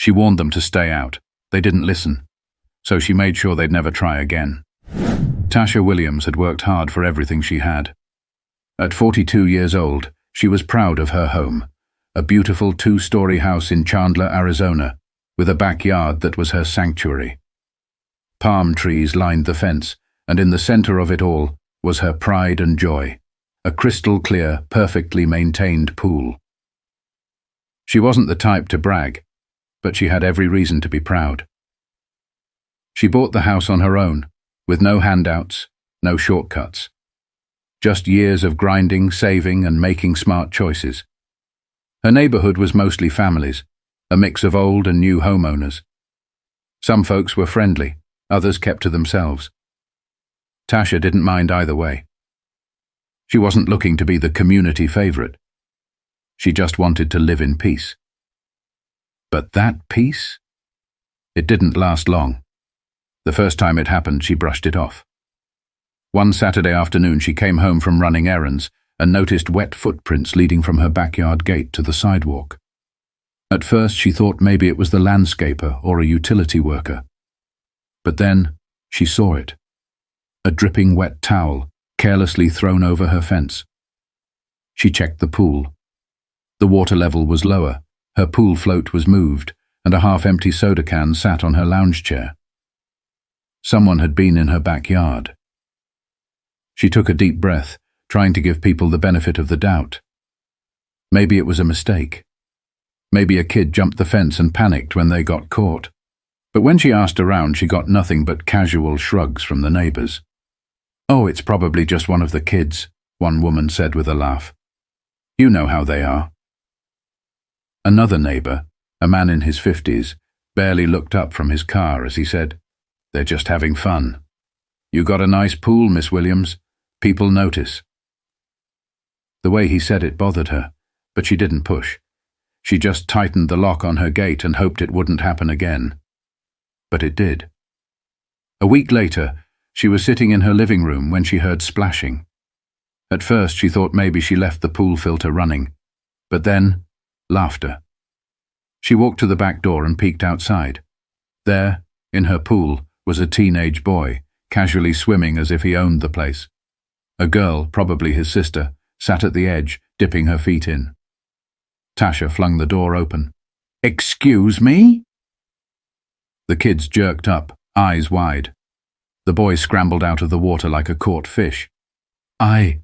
She warned them to stay out. They didn't listen, so she made sure they'd never try again. Tasha Williams had worked hard for everything she had. At 42 years old, she was proud of her home, a beautiful 2-story house in Chandler, Arizona, with a backyard that was her sanctuary. Palm trees lined the fence, and in the center of it all was her pride and joy, a crystal-clear, perfectly maintained pool. She wasn't the type to brag, but she had every reason to be proud. She bought the house on her own, with no handouts, no shortcuts. Just years of grinding, saving, and making smart choices. Her neighborhood was mostly families, a mix of old and new homeowners. Some folks were friendly, others kept to themselves. Tasha didn't mind either way. She wasn't looking to be the community favorite. She just wanted to live in peace. But that peace? It didn't last long. The first time it happened, she brushed it off. One Saturday afternoon, she came home from running errands and noticed wet footprints leading from her backyard gate to the sidewalk. At first, she thought maybe it was the landscaper or a utility worker. But then, she saw it. A dripping wet towel, carelessly thrown over her fence. She checked the pool. The water level was lower, her pool float was moved, and a half-empty soda can sat on her lounge chair. Someone had been in her backyard. She took a deep breath, trying to give people the benefit of the doubt. Maybe it was a mistake. Maybe a kid jumped the fence and panicked when they got caught. But when she asked around, she got nothing but casual shrugs from the neighbors. "Oh, it's probably just one of the kids," one woman said with a laugh. "You know how they are." Another neighbor, a man in his 50s, barely looked up from his car as he said, "They're just having fun. You got a nice pool, Miss Williams. People notice." The way he said it bothered her, but she didn't push. She just tightened the lock on her gate and hoped it wouldn't happen again. But it did. A week later, she was sitting in her living room when she heard splashing. At first, she thought maybe she left the pool filter running, but then, laughter. She walked to the back door and peeked outside. There, in her pool, was a teenage boy, casually swimming as if he owned the place. A girl, probably his sister, sat at the edge, dipping her feet in. Tasha flung the door open. "Excuse me?" The kids jerked up, eyes wide. The boy scrambled out of the water like a caught fish. I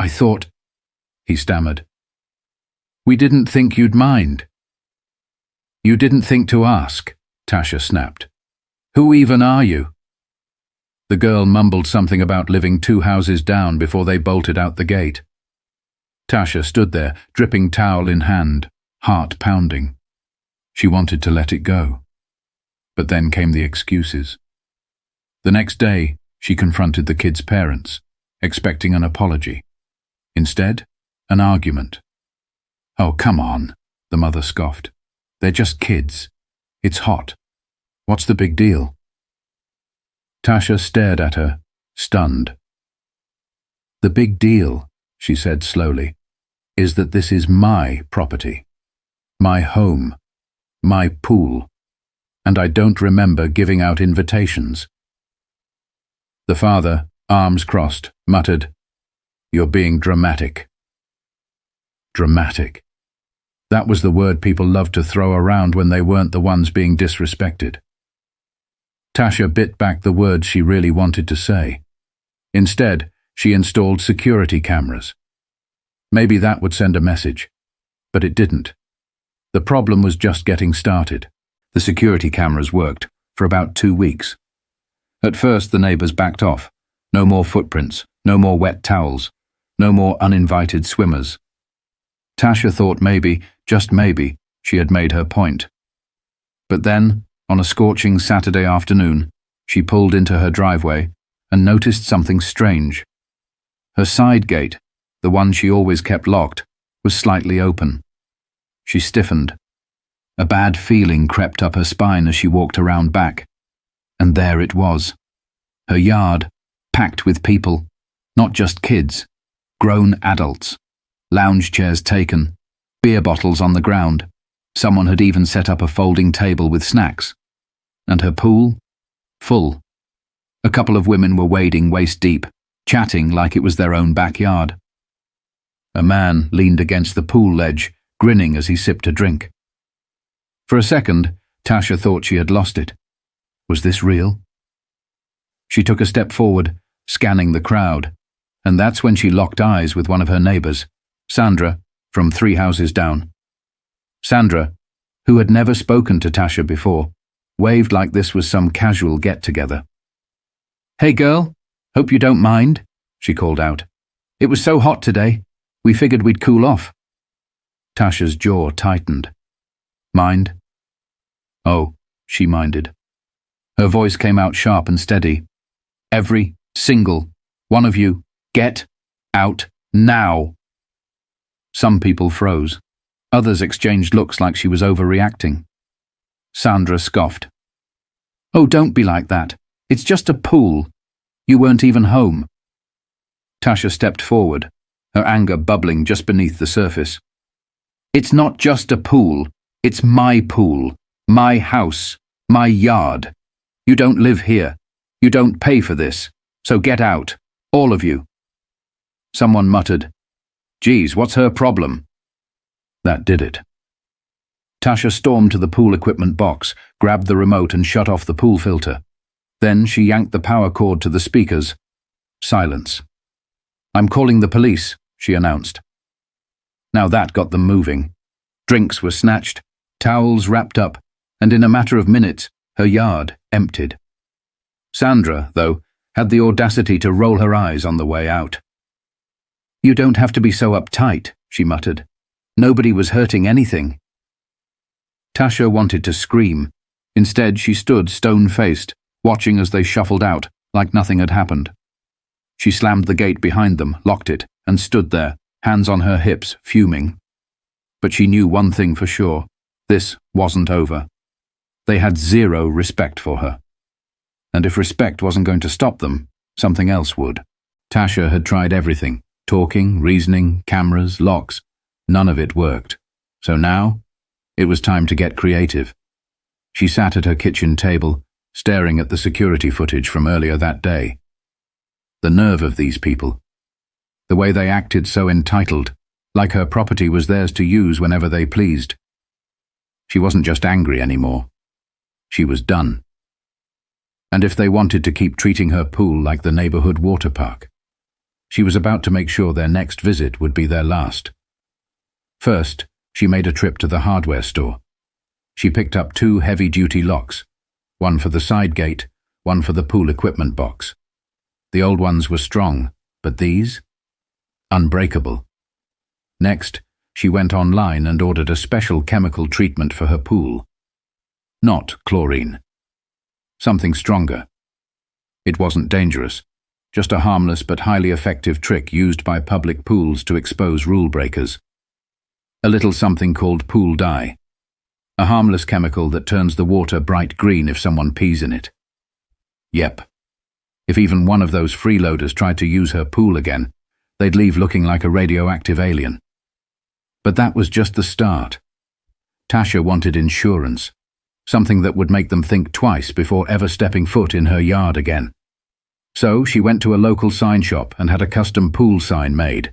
thought," he stammered. "We didn't think you'd mind." "You didn't think to ask," Tasha snapped. "Who even are you?" The girl mumbled something about living 2 houses down before they bolted out the gate. Tasha stood there, dripping towel in hand, heart pounding. She wanted to let it go. But then came the excuses. The next day, she confronted the kids' parents, expecting an apology. Instead, an argument. "Oh, come on," the mother scoffed. "They're just kids. It's hot. What's the big deal?" Tasha stared at her, stunned. "The big deal," she said slowly, "is that this is my property, my home, my pool, and I don't remember giving out invitations." The father, arms crossed, muttered, "You're being dramatic." Dramatic. That was the word people loved to throw around when they weren't the ones being disrespected. Tasha bit back the words she really wanted to say. Instead, she installed security cameras. Maybe that would send a message, but it didn't. The problem was just getting started. The security cameras worked for about 2 weeks. At first, the neighbors backed off. No more footprints, no more wet towels, no more uninvited swimmers. Tasha thought maybe, just maybe, she had made her point. But then, on a scorching Saturday afternoon, she pulled into her driveway and noticed something strange. Her side gate, the one she always kept locked, was slightly open. She stiffened. A bad feeling crept up her spine as she walked around back. And there it was. Her yard, packed with people, not just kids, grown adults. Lounge chairs taken, beer bottles on the ground, Someone had even set up a folding table with snacks. And her pool? Full. A couple of women were wading waist-deep, chatting like it was their own backyard. A man leaned against the pool ledge, grinning as he sipped a drink. For a second, Tasha thought she had lost it. Was this real? She took a step forward, scanning the crowd, and that's when she locked eyes with one of her neighbors, Sandra, from 3 houses down. Sandra, who had never spoken to Tasha before, waved like this was some casual get-together. "Hey girl, hope you don't mind," she called out. "It was so hot today, we figured we'd cool off." Tasha's jaw tightened. Mind? Oh, she minded. Her voice came out sharp and steady. "Every single one of you, get out now." Some people froze. Others exchanged looks like she was overreacting. Sandra scoffed. "Oh, don't be like that. It's just a pool. You weren't even home." Tasha stepped forward, her anger bubbling just beneath the surface. "It's not just a pool. It's my pool, my house, my yard. You don't live here. You don't pay for this. So get out, all of you." Someone muttered, "Geez, what's her problem?" That did it. Tasha stormed to the pool equipment box, grabbed the remote and shut off the pool filter. Then she yanked the power cord to the speakers. Silence. "I'm calling the police," she announced. Now that got them moving. Drinks were snatched, towels wrapped up, and in a matter of minutes, her yard emptied. Sandra, though, had the audacity to roll her eyes on the way out. "You don't have to be so uptight," she muttered. "Nobody was hurting anything." Tasha wanted to scream. Instead, she stood stone-faced, watching as they shuffled out, like nothing had happened. She slammed the gate behind them, locked it, and stood there, hands on her hips, fuming. But she knew one thing for sure. This wasn't over. They had zero respect for her. And if respect wasn't going to stop them, something else would. Tasha had tried everything. Talking, reasoning, cameras, locks. None of it worked. So now, it was time to get creative. She sat at her kitchen table, staring at the security footage from earlier that day. The nerve of these people. The way they acted so entitled, like her property was theirs to use whenever they pleased. She wasn't just angry anymore. She was done. And if they wanted to keep treating her pool like the neighborhood water park, she was about to make sure their next visit would be their last. First, she made a trip to the hardware store. She picked up 2 heavy-duty locks, one for the side gate, one for the pool equipment box. The old ones were strong, but these? Unbreakable. Next, she went online and ordered a special chemical treatment for her pool. Not chlorine. Something stronger. It wasn't dangerous, just a harmless but highly effective trick used by public pools to expose rule breakers. A little something called pool dye. A harmless chemical that turns the water bright green if someone pees in it. Yep. If even one of those freeloaders tried to use her pool again, they'd leave looking like a radioactive alien. But that was just the start. Tasha wanted insurance, something that would make them think twice before ever stepping foot in her yard again. So she went to a local sign shop and had a custom pool sign made.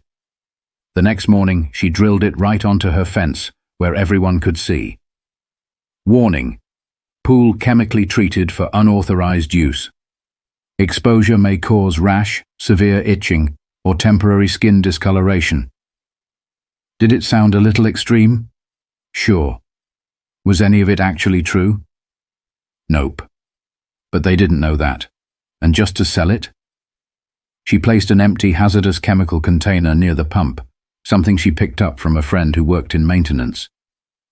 The next morning, she drilled it right onto her fence, where everyone could see. Warning: pool chemically treated for unauthorized use. Exposure may cause rash, severe itching, or temporary skin discoloration. Did it sound a little extreme? Sure. Was any of it actually true? Nope. But they didn't know that. And just to sell it? She placed an empty hazardous chemical container near the pump, something she picked up from a friend who worked in maintenance.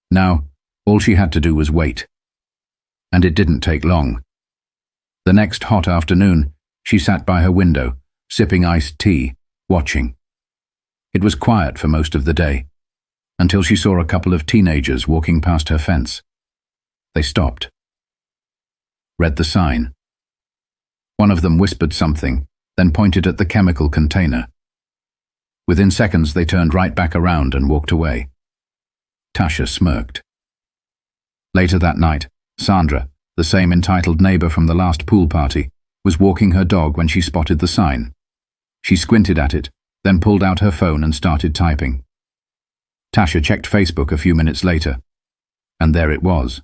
Now, all she had to do was wait. And it didn't take long. The next hot afternoon, she sat by her window, sipping iced tea, watching. It was quiet for most of the day, until she saw a couple of teenagers walking past her fence. They stopped. Read the sign. One of them whispered something, then pointed at the chemical container. Within seconds, they turned right back around and walked away. Tasha smirked. Later that night, Sandra, the same entitled neighbor from the last pool party, was walking her dog when she spotted the sign. She squinted at it, then pulled out her phone and started typing. Tasha checked Facebook a few minutes later, and there it was.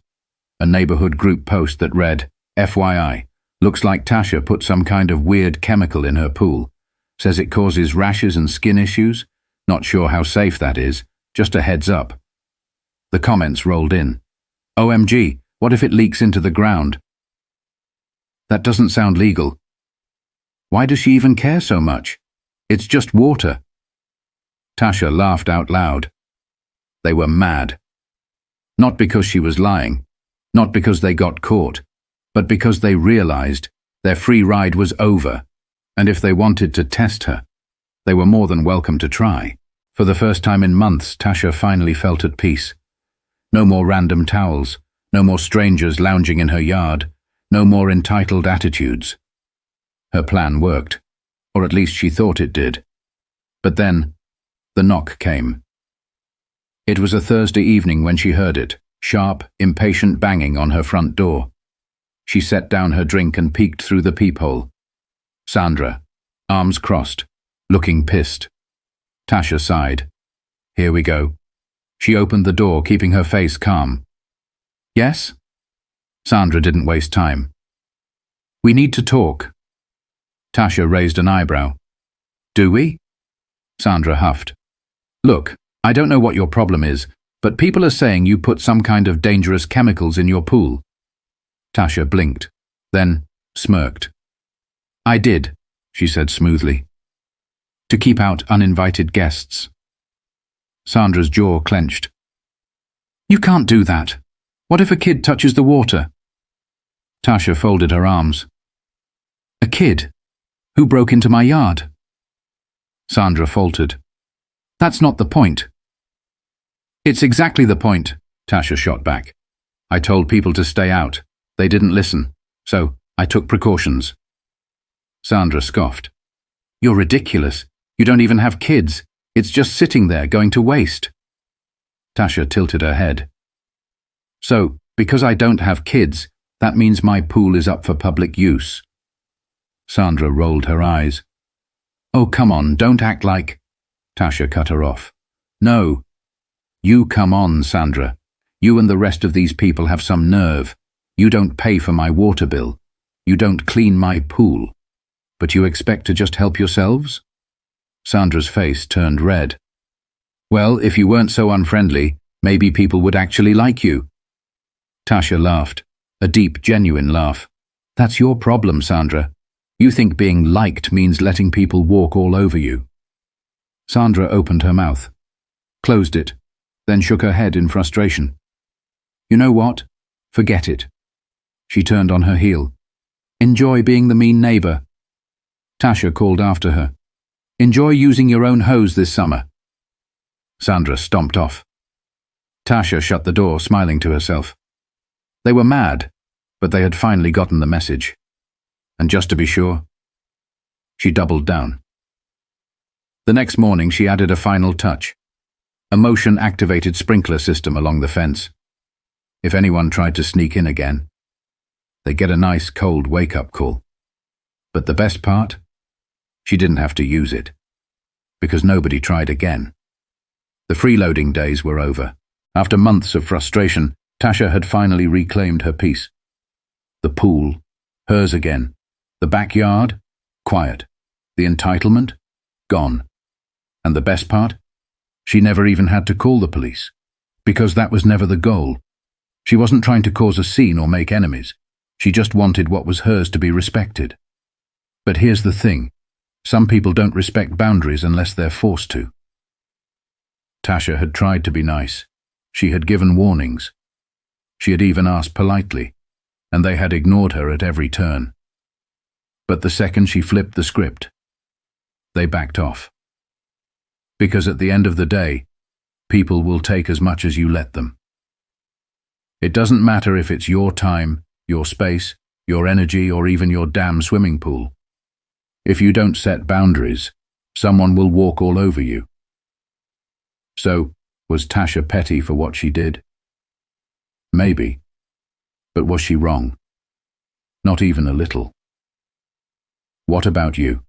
A neighborhood group post that read, FYI, looks like Tasha put some kind of weird chemical in her pool. Says it causes rashes and skin issues. Not sure how safe that is, just a heads up. The comments rolled in. OMG, what if it leaks into the ground? That doesn't sound legal. Why does she even care so much? It's just water. Tasha laughed out loud. They were mad. Not because she was lying, not because they got caught, but because they realized their free ride was over, and if they wanted to test her, they were more than welcome to try. For the first time in months, Tasha finally felt at peace. No more random towels, no more strangers lounging in her yard, no more entitled attitudes. Her plan worked, or at least she thought it did. But then, the knock came. It was a Thursday evening when she heard it, sharp, impatient banging on her front door. She set down her drink and peeked through the peephole. Sandra, arms crossed, looking pissed. Tasha sighed. Here we go. She opened the door, keeping her face calm. Yes? Sandra didn't waste time. We need to talk. Tasha raised an eyebrow. Do we? Sandra huffed. Look, I don't know what your problem is, but people are saying you put some kind of dangerous chemicals in your pool. Tasha blinked, then smirked. I did, she said smoothly. To keep out uninvited guests. Sandra's jaw clenched. You can't do that. What if a kid touches the water? Tasha folded her arms. A kid? Who broke into my yard? Sandra faltered. That's not the point. It's exactly the point, Tasha shot back. I told people to stay out. They didn't listen, so I took precautions. Sandra scoffed. You're ridiculous. You don't even have kids. It's just sitting there going to waste. Tasha tilted her head. So, because I don't have kids, that means my pool is up for public use. Sandra rolled her eyes. Oh, come on, don't act like... Tasha cut her off. No. You come on, Sandra. You and the rest of these people have some nerve. You don't pay for my water bill. You don't clean my pool. But you expect to just help yourselves? Sandra's face turned red. Well, if you weren't so unfriendly, maybe people would actually like you. Tasha laughed, a deep, genuine laugh. That's your problem, Sandra. You think being liked means letting people walk all over you. Sandra opened her mouth, closed it, then shook her head in frustration. You know what? Forget it. She turned on her heel. Enjoy being the mean neighbor. Tasha called after her. Enjoy using your own hose this summer. Sandra stomped off. Tasha shut the door, smiling to herself. They were mad, but they had finally gotten the message. And just to be sure, she doubled down. The next morning she added a final touch, a motion-activated sprinkler system along the fence. If anyone tried to sneak in again, they'd get a nice cold wake-up call. But the best part? She didn't have to use it, because nobody tried again. The freeloading days were over. After months of frustration, Tasha had finally reclaimed her peace. The pool, hers again. The backyard, quiet. The entitlement, gone. And the best part? She never even had to call the police, because that was never the goal. She wasn't trying to cause a scene or make enemies. She just wanted what was hers to be respected. But here's the thing. Some people don't respect boundaries unless they're forced to. Tasha had tried to be nice. She had given warnings. She had even asked politely, and they had ignored her at every turn. But the second she flipped the script, they backed off. Because at the end of the day, people will take as much as you let them. It doesn't matter if it's your time, your space, your energy, or even your damn swimming pool. If you don't set boundaries, someone will walk all over you. So, was Tasha petty for what she did? Maybe. But was she wrong? Not even a little. What about you?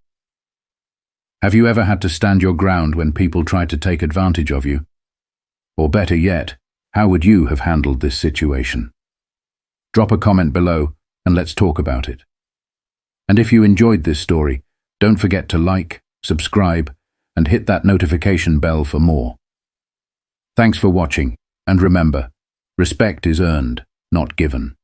Have you ever had to stand your ground when people tried to take advantage of you? Or better yet, how would you have handled this situation? Drop a comment below and let's talk about it. And if you enjoyed this story, don't forget to like, subscribe, and hit that notification bell for more. Thanks for watching, and remember, respect is earned, not given.